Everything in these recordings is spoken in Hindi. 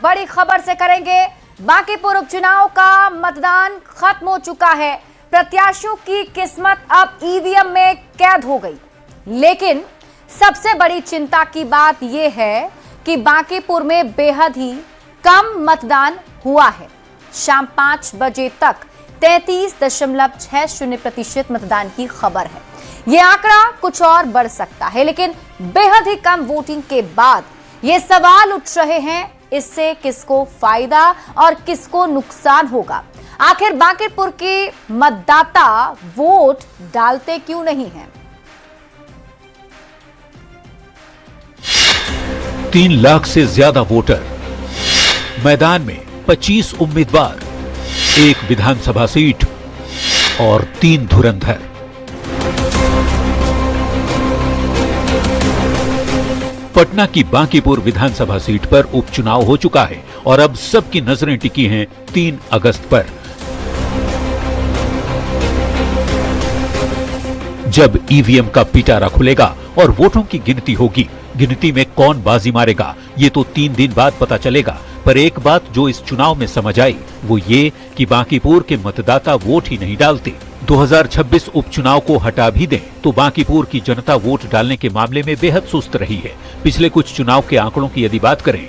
बड़ी खबर से करेंगे। बांकीपुर उपचुनाव का मतदान खत्म हो चुका है। प्रत्याशियों की किस्मत अब ईवीएम में कैद हो गई। लेकिन सबसे बड़ी चिंता की बात यह है कि बांकीपुर में बेहद ही कम मतदान हुआ है। शाम 5 बजे तक 33.60% मतदान की खबर है। यह आंकड़ा कुछ और बढ़ सकता है, लेकिन बेहद ही कम वोटिंग के बाद ये सवाल उठ रहे हैं, इससे किसको फायदा और किसको नुकसान होगा। आखिर बांकीपुर के मतदाता वोट डालते क्यों नहीं हैं? 3 लाख से ज्यादा वोटर, मैदान में 25 उम्मीदवार, 1 विधानसभा सीट और 3 धुरंधर। पटना की बांकीपुर विधानसभा सीट पर उपचुनाव हो चुका है और अब सबकी नजरें टिकी हैं 3 अगस्त पर, जब ईवीएम का पिटारा खुलेगा और वोटों की गिनती होगी। गिनती में कौन बाजी मारेगा ये तो 3 दिन बाद पता चलेगा। पर एक बात जो इस चुनाव में समझ आई वो ये कि बांकीपुर के मतदाता वोट ही नहीं डालते। 2026 उपचुनाव को हटा भी दें तो बांकीपुर की जनता वोट डालने के मामले में बेहद सुस्त रही है। पिछले कुछ चुनाव के आंकड़ों की यदि बात करें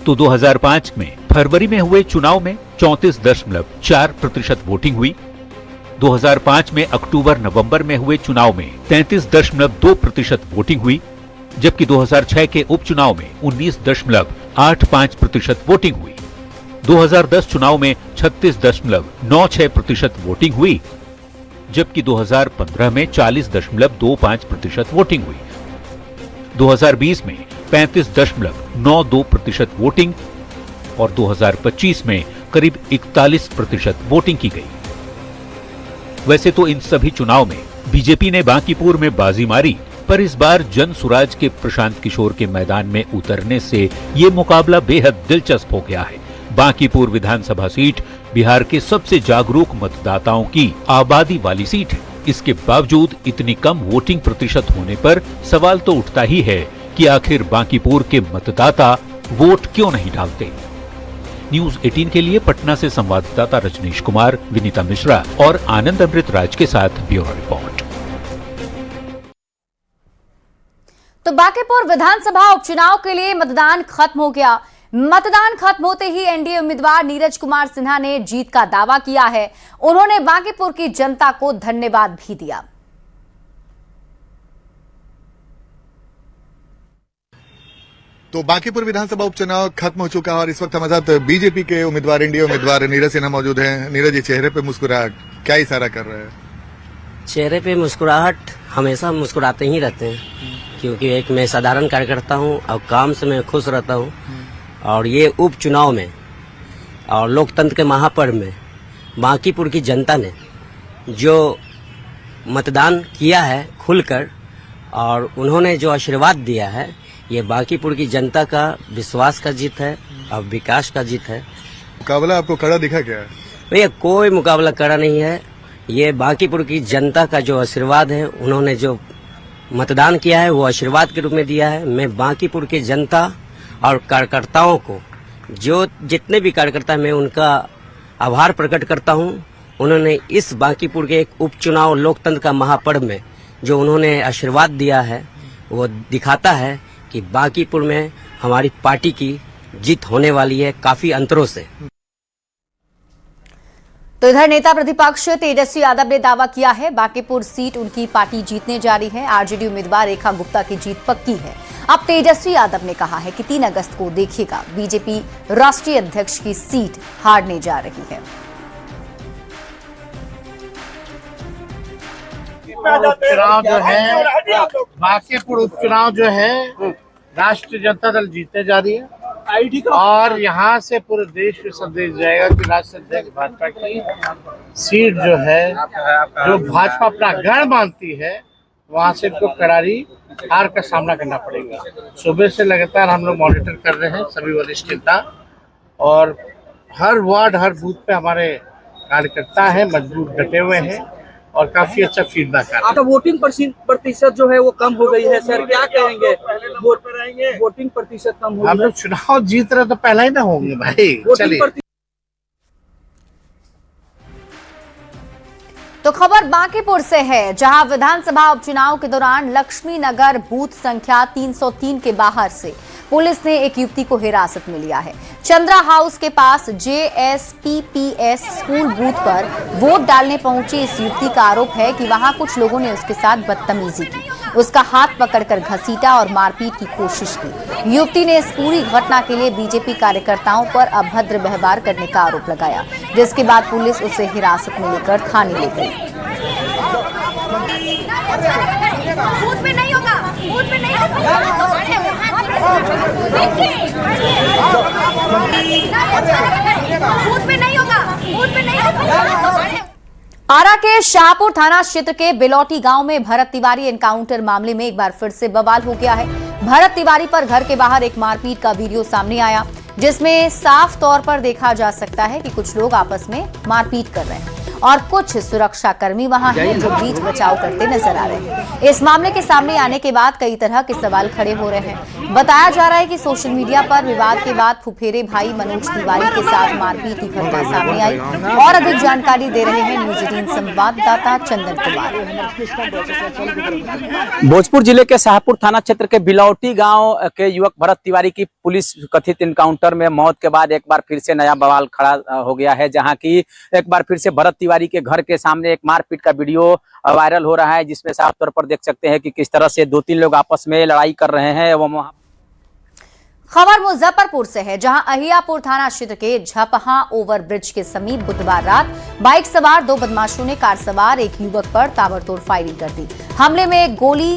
तो 2005 में फरवरी में हुए चुनाव में 34.4% वोटिंग हुई। 2005 में अक्टूबर नवंबर में हुए चुनाव में 33.2% वोटिंग हुई, जबकि 2006 के उपचुनाव में 19.85% वोटिंग हुई। 2010 चुनाव में 36.96% वोटिंग हुई, जबकि 2015 में 40.25% वोटिंग हुई। 2020 में 35.92% वोटिंग और 2025 में करीब 41% वोटिंग की गई। वैसे तो इन सभी चुनाव में बीजेपी ने बांकीपुर में बाजी मारी, पर इस बार जन सुराज के प्रशांत किशोर के मैदान में उतरने से ये मुकाबला बेहद दिलचस्प हो गया है। बांकीपुर विधानसभा सीट बिहार के सबसे जागरूक मतदाताओं की आबादी वाली सीट है। इसके बावजूद इतनी कम वोटिंग प्रतिशत होने पर सवाल तो उठता ही है कि आखिर बांकीपुर के मतदाता वोट क्यों नहीं डालते। न्यूज 18 के लिए पटना से संवाददाता रजनीश कुमार, विनीता मिश्रा और आनंद अमृत राज के साथ ब्यूरो रिपोर्ट। तो बांकीपुर विधानसभा उपचुनाव के लिए मतदान खत्म हो गया। मतदान खत्म होते ही एनडीए उम्मीदवार नीरज कुमार सिन्हा ने जीत का दावा किया है। उन्होंने बांकीपुर की जनता को धन्यवाद भी दिया। तो बांकीपुर विधानसभा उपचुनाव खत्म हो चुका है और इस वक्त हमारे साथ बीजेपी के उम्मीदवार, एनडीए उम्मीदवार नीरज सिन्हा मौजूद हैं। नीरज जी, चेहरे पे मुस्कुराहट, क्या इशारा कर रहे हैं? चेहरे पे मुस्कुराहट हमेशा मुस्कुराते ही रहते हैं, क्योंकि एक मैं साधारण कार्यकर्ता हूं और काम से मैं खुश रहता हूं। और ये उपचुनाव में और लोकतंत्र के महापर्व में बांकीपुर की जनता ने जो मतदान किया है खुलकर और उन्होंने जो आशीर्वाद दिया है, ये बांकीपुर की जनता का विश्वास का जीत है और विकास का जीत है। मुकाबला आपको कड़ा दिखा क्या है? भैया कोई मुकाबला कड़ा नहीं है। ये बांकीपुर की जनता का जो आशीर्वाद है, उन्होंने जो मतदान किया है वो आशीर्वाद के रूप में दिया है। मैं बांकीपुर की जनता और कार्यकर्ताओं को, जो जितने भी कार्यकर्ता हैं, मैं उनका आभार प्रकट करता हूं। उन्होंने इस बांकीपुर के एक उपचुनाव लोकतंत्र का महापर्व में जो उन्होंने आशीर्वाद दिया है, वो दिखाता है कि बांकीपुर में हमारी पार्टी की जीत होने वाली है काफी अंतरों से। तो इधर नेता प्रतिपक्ष तेजस्वी यादव ने दावा किया है बांकीपुर सीट उनकी पार्टी जीतने जा रही है। आरजेडी उम्मीदवार रेखा गुप्ता की जीत पक्की है। अब तेजस्वी यादव ने कहा है कि 3 अगस्त को देखिएगा, बीजेपी राष्ट्रीय अध्यक्ष की सीट हारने जा रही है। उपचुनाव जो है, बांकीपुर उपचुनाव जो है, राष्ट्रीय जनता दल जीतने जा रही है और यहाँ से पूरे देश में संदेश जाएगा कि राष्ट्रीय अध्यक्ष भाजपा की सीट जो है, जो भाजपा अपना गढ़ मानती है, वहाँ से इनको करारी हार का सामना करना पड़ेगा। सुबह से लगातार हम लोग मॉनिटर कर रहे हैं, सभी वरिष्ठ नेता, और हर वार्ड हर बूथ पे हमारे कार्यकर्ता हैं, मजबूत डटे हुए हैं और काफी अच्छा फीडबैक आ रहा है। आपका वोटिंग प्रतिशत जो है वो कम हो गई है सर, क्या कहेंगे? वोटिंग प्रतिशत कम हो हम गई लोग चुनाव जीत रहे तो पहला ही ना होंगे भाई। चलिए तो खबर बांकीपुर से है, जहां विधानसभा उपचुनाव के दौरान लक्ष्मी नगर बूथ संख्या 303 के बाहर से पुलिस ने एक युवती को हिरासत में लिया है। चंद्रा हाउस के पास JSPPS स्कूल बूथ पर वोट डालने पहुंची इस युवती का आरोप है कि वहां कुछ लोगों ने उसके साथ बदतमीजी की, उसका हाथ पकड़कर घसीटा और मारपीट की कोशिश की। युवती ने इस पूरी घटना के लिए बीजेपी कार्यकर्ताओं पर अभद्र व्यवहार करने का आरोप लगाया, जिसके बाद पुलिस उसे हिरासत में लेकर थाने ले गई। बूथ पे नहीं होगा, बूथ पे नहीं होगा। बूथ पे नहीं होगा, बूथ पे नहीं होगा। आरा के शाहपुर थाना क्षेत्र के बिलौटी गांव में भरत तिवारी एनकाउंटर मामले में एक बार फिर से बवाल हो गया है। भरत तिवारी पर घर के बाहर एक मारपीट का वीडियो सामने आया, जिसमें साफ तौर पर देखा जा सकता है कि कुछ लोग आपस में मारपीट कर रहे हैं और कुछ सुरक्षा कर्मी वहां हैं जो बीच बचाव करते नजर आ रहे हैं। इस मामले के सामने आने के बाद कई तरह के सवाल खड़े हो रहे हैं। बताया जा रहा है कि सोशल मीडिया पर विवाद के बाद फुफेरे भाई मनोज तिवारी के साथ मारपीट की घटना सामने आई। और अधिक जानकारी दे रहे हैं न्यूज 18 संवाददाता चंदन कुमार। भोजपुर जिले के शाहपुर थाना क्षेत्र के बिलौटी गांव के युवक भरत तिवारी की पुलिस कथित एनकाउंटर में मौत के बाद एक बार फिर से नया बवाल खड़ा हो गया है, जहां की एक बार फिर से भरत तिवारी के घर के सामने एक मारपीट का वीडियो वायरल हो रहा है, जिसमें साफ तौर पर देख सकते हैं कि किस तरह से 2-3 लोग आपस में लड़ाई कर रहे हैं। एवं खबर मुजफ्फरपुर से है, जहां अहियापुर थाना क्षेत्र के झपहा ओवरब्रिज के समीप बुधवार रात बाइक सवार 2 बदमाशों ने कार सवार एक युवक पर ताबड़तोड़ फायरिंग कर दी। हमले में गोली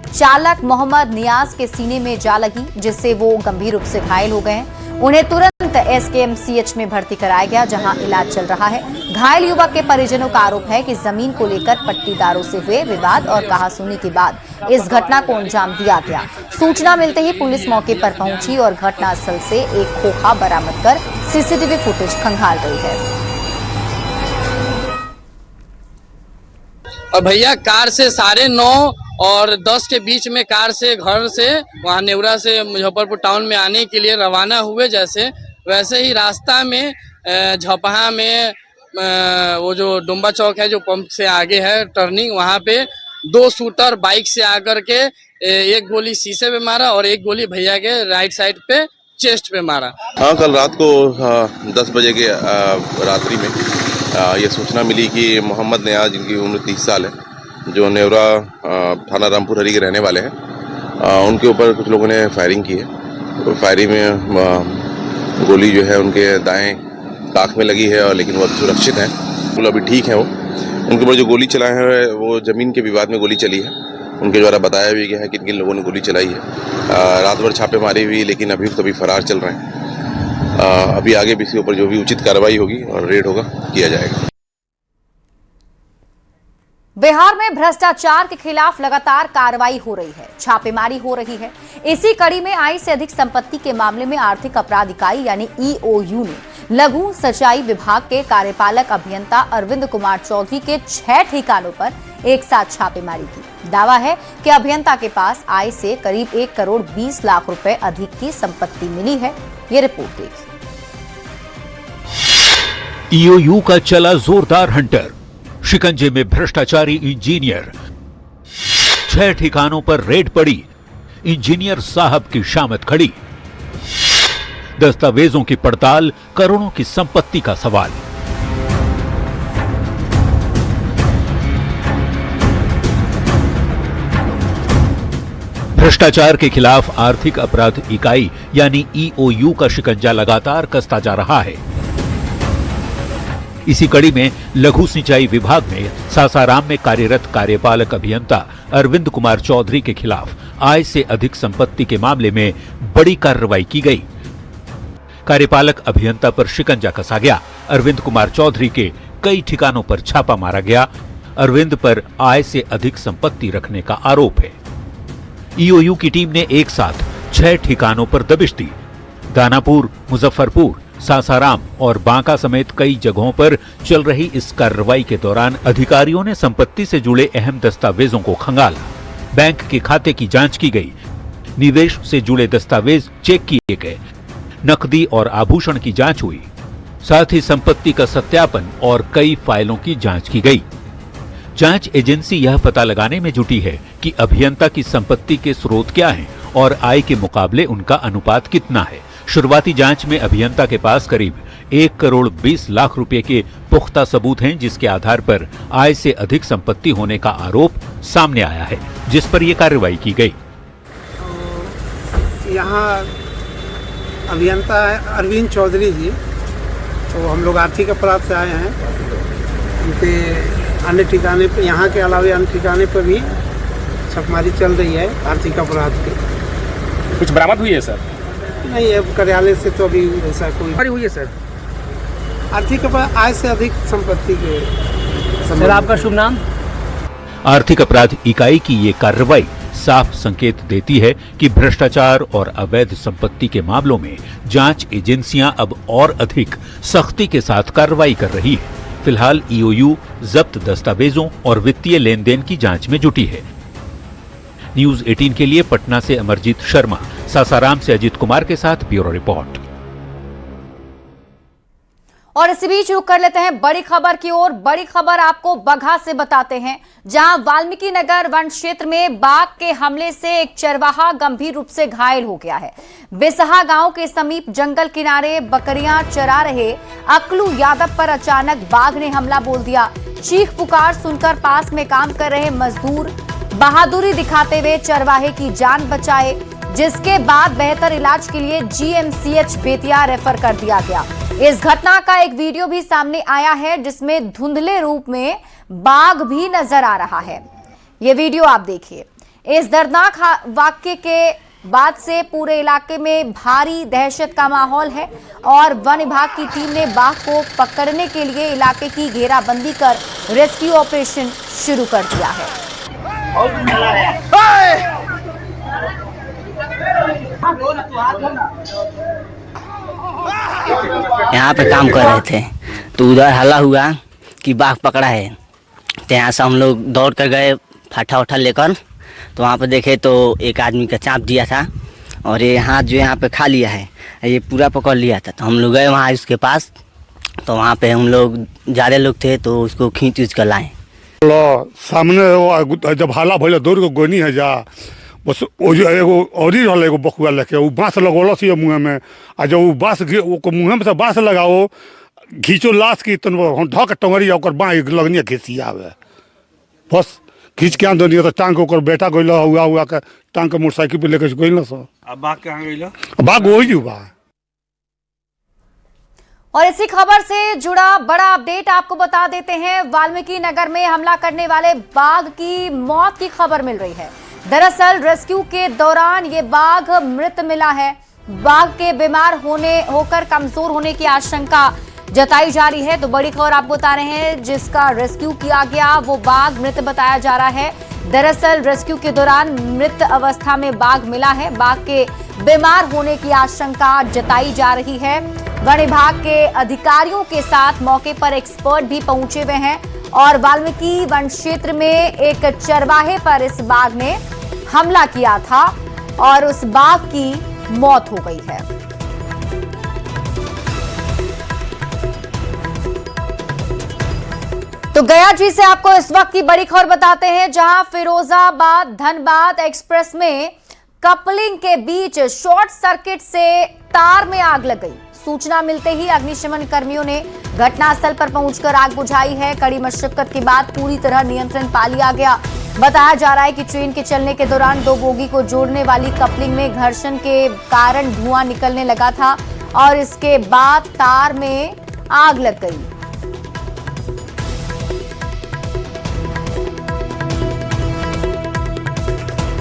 चालक मोहम्मद नियाज के सीने में जा लगी, जिससे वो गंभीर रूप से घायल हो गए हैं। उन्हें तुरंत SKMCH में भर्ती कराया गया, जहां इलाज चल रहा है। घायल युवक के परिजनों का आरोप है कि जमीन को लेकर पट्टीदारों से हुए विवाद और कहासुनी के बाद इस घटना को अंजाम दिया गया। सूचना मिलते ही पुलिस मौके पर पहुंची और घटनास्थल से एक खोखा बरामद कर CCTV फुटेज खंगाल गई है। और भैया कार से 9:30 और 10 के बीच में कार से घर से वहाँ नेवरा से मुजफ्फरपुर टाउन में आने के लिए रवाना हुए। जैसे वैसे ही रास्ता में झपहा में वो जो डुम्बा चौक है जो पंप से आगे है टर्निंग, वहाँ पे 2 शूटर बाइक से आकर के एक गोली शीशे पे मारा और एक गोली भैया के राइट साइड पे चेस्ट पे मारा। हाँ, कल रात को 10 बजे के रात्रि में ये सूचना मिली कि मोहम्मद नियाज, जिनकी उम्र 30 साल है, जो नेवरा थाना रामपुर हरी के रहने वाले हैं, उनके ऊपर कुछ लोगों ने फायरिंग की है। तो फायरिंग में गोली जो है उनके दाएं काख में लगी है, और लेकिन वो सुरक्षित हैं, वो अभी ठीक हैं। वो उनके ऊपर जो गोली चलाए हैं वो ज़मीन के विवाद में गोली चली है। उनके द्वारा बताया भी गया है कि किन लोगों ने गोली चलाई है। रात भर छापेमारी हुई, लेकिन अभी तो फरार चल रहे हैं। अभी आगे भी इसके ऊपर जो भी उचित कार्रवाई होगी और रेड होगा किया जाएगा। बिहार में भ्रष्टाचार के खिलाफ लगातार कार्रवाई हो रही है, छापेमारी हो रही है। इसी कड़ी में आय से अधिक संपत्ति के मामले में आर्थिक अपराध इकाई यानी EOU ने लघु सिंचाई विभाग के कार्यपालक अभियंता अरविंद कुमार चौधरी के 6 ठिकानों पर एक साथ छापेमारी की। दावा है कि अभियंता के पास आय से करीब 1 करोड़ 20 लाख रुपए अधिक की संपत्ति मिली है। ये रिपोर्ट देखिए। EOU का चला जोरदार हंटर, शिकंजे में भ्रष्टाचारी इंजीनियर। 6 ठिकानों पर रेड पड़ी, इंजीनियर साहब की शामत खड़ी। दस्तावेजों की पड़ताल, करोड़ों की संपत्ति का सवाल। भ्रष्टाचार के खिलाफ आर्थिक अपराध इकाई यानी EOU का शिकंजा लगातार कसता जा रहा है। इसी कड़ी में लघु सिंचाई विभाग में सासाराम में कार्यरत कार्यपालक अभियंता अरविंद कुमार चौधरी के खिलाफ आय से अधिक संपत्ति के मामले में बड़ी कार्रवाई की गई। कार्यपालक अभियंता पर शिकंजा कसा गया। अरविंद कुमार चौधरी के कई ठिकानों पर छापा मारा गया। अरविंद पर आय से अधिक संपत्ति रखने का आरोप है। EOU की टीम ने एक साथ 6 ठिकानों पर दबिश दी। दानापुर, मुजफ्फरपुर, सासाराम और बांका समेत कई जगहों पर चल रही इस कार्रवाई के दौरान अधिकारियों ने संपत्ति से जुड़े अहम दस्तावेजों को खंगाला। बैंक के खाते की जांच की गई, निवेश से जुड़े दस्तावेज चेक किए गए, नकदी और आभूषण की जांच हुई, साथ ही संपत्ति का सत्यापन और कई फाइलों की जांच की गई। जांच एजेंसी यह पता लगाने में जुटी है कि अभियंता की संपत्ति के स्रोत क्या हैं और आय के मुकाबले उनका अनुपात कितना है। शुरुआती जांच में अभियंता के पास करीब 1 करोड़ 20 लाख रुपए के पुख्ता सबूत हैं, जिसके आधार पर आय से अधिक संपत्ति होने का आरोप सामने आया है, जिस पर यह कार्रवाई की गई। यहाँ अभियंता है अरविंद चौधरी जी, तो हम लोग आर्थिक अपराध से आए हैं। उनके अन्य ठिकाने पे, यहाँ के अलावा अन्य ठिकाने पर भी छापेमारी चल रही है आर्थिक अपराध की। कुछ बरामद हुई है सर? नहीं, अब कार्यालय से तो अभी ऐसा कोई हुई है सर। आर्थिक अपराध आय से अधिक संपत्ति के। सर आपका शुभ नाम? आर्थिक अपराध इकाई की ये कार्रवाई साफ संकेत देती है कि भ्रष्टाचार और अवैध संपत्ति के मामलों में जांच एजेंसियां अब और अधिक सख्ती के साथ कार्रवाई कर रही है। फिलहाल ईओयू जब्त दस्तावेजों और वित्तीय लेन देन की जांच में जुटी है। न्यूज 18 के लिए पटना से अमरजीत शर्मा, सासाराम से अजीत कुमार के साथ ब्यूरो रिपोर्ट। और इसी बीच रुक कर लेते हैं बड़ी खबर की ओर। बड़ी खबर आपको बगहा से बताते हैं, जहां वाल्मीकि नगर वन क्षेत्र में बाघ के हमले से एक चरवाहा गंभीर रूप से घायल हो गया है। बेसहा गांव के समीप जंगल किनारे बकरियां चरा रहे अकलू यादव पर अचानक बाघ ने हमला बोल दिया। चीख पुकार सुनकर पास में काम कर रहे मजदूर बहादुरी दिखाते हुए चरवाहे की जान बचाए, जिसके बाद बेहतर इलाज के लिए जीएमसीएच बेतिया रेफर कर दिया गया। इस घटना का एक वीडियो भी सामने आया है, जिसमें धुंधले रूप में बाघ भी नजर आ रहा है। ये वीडियो आप देखिए। इस दर्दनाक वाक्य के बाद से पूरे इलाके में भारी दहशत का माहौल है और वन विभाग की टीम ने बाघ को पकड़ने के लिए इलाके की घेराबंदी कर रेस्क्यू ऑपरेशन शुरू कर दिया है। यहाँ पे काम कर रहे थे तो उधर हल्ला हुआ कि बाघ पकड़ा है, तो यहाँ से हम लोग दौड़ कर गए फाठा उठा लेकर। तो वहाँ पे देखे तो एक आदमी का चाँप दिया था और ये हाथ जो यहाँ पे खा लिया है, ये पूरा पकड़ लिया था। तो हम लोग गए वहाँ उसके पास, तो वहाँ पे हम लोग ज़्यादा लोग थे तो उसको खींच कर लाए। सामने जब हल्ला भैया दौड़ के गोनी है जा बस एगो और ही रहा एगो बकुआ लेके वो बाँस लगौलस ये मुँह में, आ जब वो बाँस मुँह में से बाँस लगाओ घींचो लाश की तो ढक टंगरी और बाँ लगनी घिसिया आवे, बस खींच के आन तो टांग ओकर बेटा गई हुआ के टांग के मोटरसाइकिल पे लेके गई सर। बाघ कहाँ गई? बाघ वही बा। और इसी खबर से जुड़ा बड़ा अपडेट आपको बता देते हैं। वाल्मीकि नगर में हमला करने वाले बाघ की मौत की खबर मिल रही है। दरअसल रेस्क्यू के दौरान ये बाघ मृत मिला है। बाघ के बीमार होकर कमजोर होने की आशंका जताई जा रही है। तो बड़ी खबर आपको बता रहे हैं, जिसका रेस्क्यू किया गया वो बाघ मृत बताया जा रहा है। दरअसल रेस्क्यू के दौरान मृत अवस्था में बाघ मिला है। बाघ के बीमार होने की आशंका जताई जा रही है। वन विभाग के अधिकारियों के साथ मौके पर एक्सपर्ट भी पहुंचे हुए हैं और वाल्मीकि वन क्षेत्र में एक चरवाहे पर इस बाघ ने हमला किया था और उस बाघ की मौत हो गई है। तो गया जी से आपको इस वक्त की बड़ी खबर बताते हैं, जहां फिरोजाबाद धनबाद एक्सप्रेस में कपलिंग के बीच शॉर्ट सर्किट से तार में आग लग गई। सूचना मिलते ही अग्निशमन कर्मियों ने घटनास्थल पर पहुंचकर आग बुझाई है। कड़ी मशक्कत के बाद पूरी तरह नियंत्रण पा लिया गया। बताया जा रहा है कि ट्रेन के चलने के दौरान दो बोगी को जोड़ने वाली कपलिंग में घर्षण के कारण धुआं निकलने लगा था और इसके बाद तार में आग लग गई।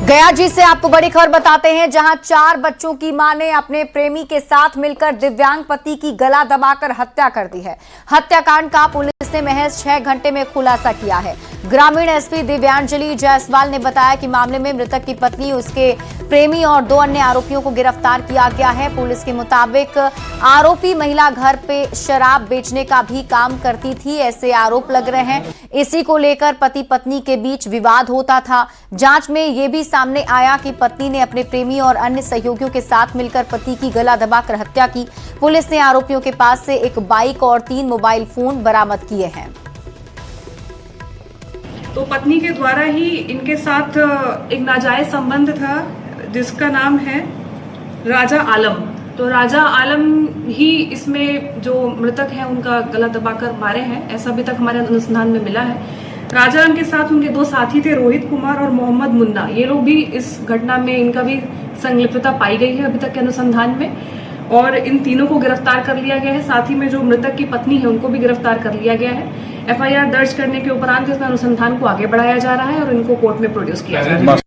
गया जी से आपको बड़ी खबर बताते हैं, जहां 4 बच्चों की मां ने अपने प्रेमी के साथ मिलकर दिव्यांग पति की गला दबाकर हत्या कर दी है। हत्याकांड का पुलिस ने महज 6 घंटे में खुलासा किया है। ग्रामीण एसपी दिव्यांजलि जायसवाल ने बताया कि मामले में मृतक की पत्नी, उसके प्रेमी और 2 अन्य आरोपियों को गिरफ्तार किया गया है। पुलिस के मुताबिक आरोपी महिला घर पे शराब बेचने का भी काम करती थी, ऐसे आरोप लग रहे हैं। इसी को लेकर पति पत्नी के बीच विवाद होता था। जांच में यह भी सामने आया कि पत्नी ने अपने प्रेमी और अन्य सहयोगियों के साथ मिलकर पति की गला दबाकर हत्या की। पुलिस ने आरोपियों के पास से एक बाइक और 3 मोबाइल फोन बरामद किए हैं। तो पत्नी के द्वारा ही इनके साथ एक नाजायज संबंध था, जिसका नाम है राजा आलम। तो राजा आलम ही इसमें जो मृतक है उनका गला दबाकर मारे हैं, ऐसा अभी तक हमारे अनुसंधान में मिला है। राजा आलम के साथ उनके 2 साथी थे, रोहित कुमार और मोहम्मद मुन्ना। ये लोग भी इस घटना में, इनका भी संलिप्तता पाई गई है अभी तक के अनुसंधान में, और इन तीनों को गिरफ्तार कर लिया गया है। साथ ही में जो मृतक की पत्नी है उनको भी गिरफ्तार कर लिया गया है। एफआईआर दर्ज करने के उपरांत इसमें अनुसंधान को आगे बढ़ाया जा रहा है और इनको कोर्ट में प्रोड्यूस किया जा रहा है।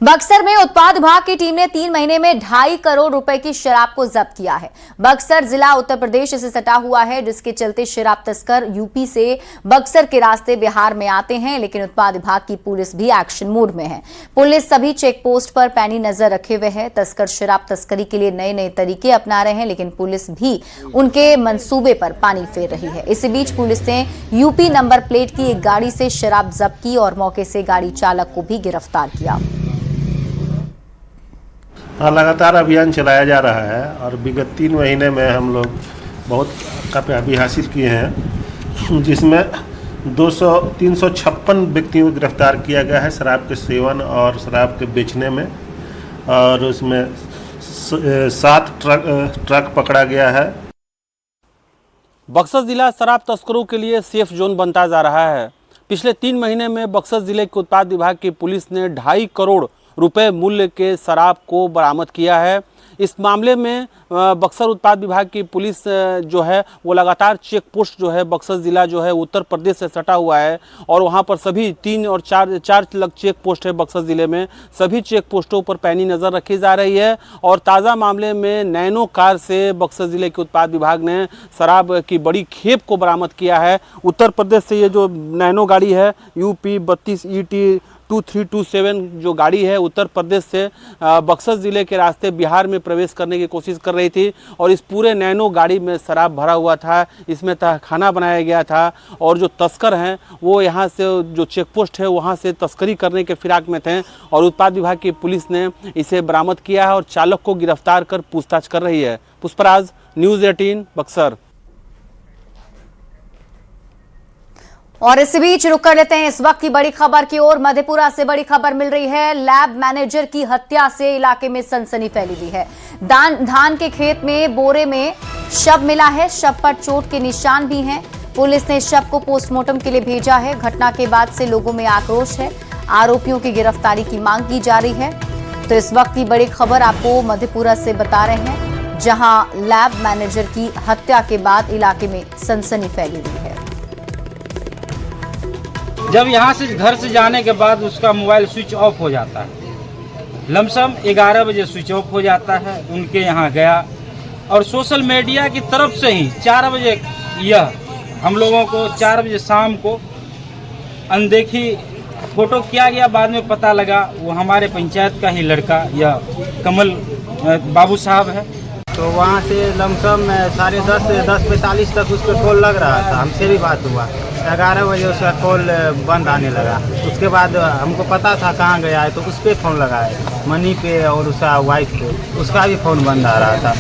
बक्सर में उत्पाद विभाग की टीम ने 3 महीने में 2.5 करोड़ रुपए की शराब को जब्त किया है। बक्सर जिला उत्तर प्रदेश से सटा हुआ है, जिसके चलते शराब तस्कर यूपी से बक्सर के रास्ते बिहार में आते हैं, लेकिन उत्पाद विभाग की पुलिस भी एक्शन मोड में है। पुलिस सभी चेक पोस्ट पर पैनी नजर रखे हुए है। तस्कर शराब तस्करी के लिए नए नए तरीके अपना रहे हैं, लेकिन पुलिस भी उनके मंसूबे पर पानी फेर रही है। इसी बीच पुलिस ने यूपी नंबर प्लेट की एक गाड़ी से शराब जब्त की और मौके से गाड़ी चालक को भी गिरफ्तार किया। लगातार अभियान चलाया जा रहा है और विगत 3 महीने में हम लोग बहुत कामयाबी हासिल किए हैं, जिसमें 356 व्यक्तियों को गिरफ्तार किया गया है शराब के सेवन और शराब के बेचने में, और उसमें 7 ट्रक पकड़ा गया है। बक्सर जिला शराब तस्करों के लिए सेफ जोन बनता जा रहा है। पिछले 3 महीने में बक्सर जिले के उत्पाद विभाग की पुलिस ने 2.5 करोड़ रुपए मूल्य के शराब को बरामद किया है। इस मामले में बक्सर उत्पाद विभाग की पुलिस जो है वो लगातार चेक पोस्ट जो है, बक्सर ज़िला जो है उत्तर प्रदेश से सटा हुआ है और वहाँ पर सभी 3 और 4 लग चेक पोस्ट है बक्सर ज़िले में। सभी चेक पोस्टों पर पैनी नज़र रखी जा रही है और ताज़ा मामले में नैनो कार से बक्सर ज़िले के उत्पाद विभाग ने शराब की बड़ी खेप को बरामद किया है। उत्तर प्रदेश से ये जो नैनो गाड़ी है UP 32 ET 2327 जो गाड़ी है उत्तर प्रदेश से बक्सर ज़िले के रास्ते बिहार में प्रवेश करने की कोशिश कर रही थी और इस पूरे नैनो गाड़ी में शराब भरा हुआ था। इसमें खाना बनाया गया था और जो तस्कर हैं वो यहाँ से जो चेक पोस्ट है वहाँ से तस्करी करने के फिराक में थे और उत्पाद विभाग की पुलिस ने इसे बरामद किया है और चालक को गिरफ्तार कर पूछताछ कर रही है। पुष्पराज, न्यूज़ 18 बक्सर। और इसी बीच रुक कर लेते हैं इस वक्त की बड़ी खबर की ओर। मधेपुरा से बड़ी खबर मिल रही है। लैब मैनेजर की हत्या से इलाके में सनसनी फैली हुई है। धान के खेत में बोरे में शव मिला है। शव पर चोट के निशान भी हैं। पुलिस ने शव को पोस्टमार्टम के लिए भेजा है। घटना के बाद से लोगों में आक्रोश है। आरोपियों की गिरफ्तारी की मांग की जा रही है। तो इस वक्त की बड़ी खबर आपको मधेपुरा से बता रहे हैं, जहां लैब मैनेजर की हत्या के बाद इलाके में सनसनी फैली हुई है। जब यहाँ से घर से जाने के बाद उसका मोबाइल स्विच ऑफ हो जाता है, लमसम 11 बजे स्विच ऑफ हो जाता है। उनके यहाँ गया और सोशल मीडिया की तरफ से ही 4 बजे यह हम लोगों को 4 बजे शाम को अनदेखी फोटो किया गया। बाद में पता लगा वो हमारे पंचायत का ही लड़का यह कमल बाबू साहब है। तो वहाँ से लमसम 10:45 तक उस पर कॉल लग रहा था। हमसे भी बात हुआ, 11 बजे उसका कॉल बंद आने लगा। उसके बाद हमको पता था कहाँ गया है, तो उस पर फ़ोन लगाया, मनी पे और उसका वाइफ पे, उसका भी फ़ोन बंद आ रहा था।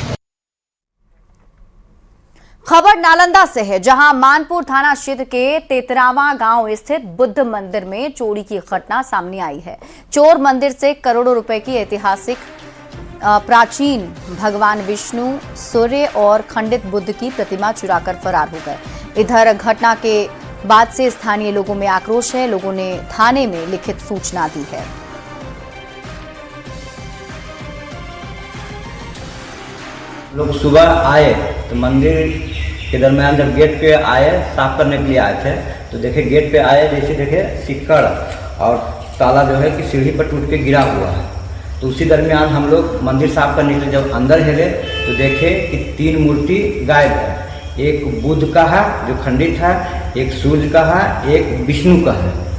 खबर नालंदा से है, जहां मानपुर थाना क्षेत्र के तेतरावा गांव स्थित बुद्ध मंदिर में चोरी की घटना सामने आई है। चोर मंदिर से करोड़ों रुपए की ऐतिहासिक प्राचीन भगवान विष्णु, सूर्य और खंडित बुद्ध की प्रतिमा चुराकर फरार हो गए। इधर घटना के बाद से स्थानीय लोगों में आक्रोश है। लोगों ने थाने में लिखित सूचना दी है। लोग सुबह आए तो मंदिर के दरमियान जब गेट पे आए, साफ करने के लिए आए थे, तो देखे गेट पे आए, जैसे देखे सिक्कड़ और ताला जो है कि सीढ़ी पर टूट के गिरा हुआ है। तो उसी दरमियान हम लोग मंदिर साफ करने के लिए जब अंदर हिले तो देखे कि 3 मूर्ति गायब है। एक बुध का है जो खंडित है, एक सूर्य का है, एक विष्णु का है।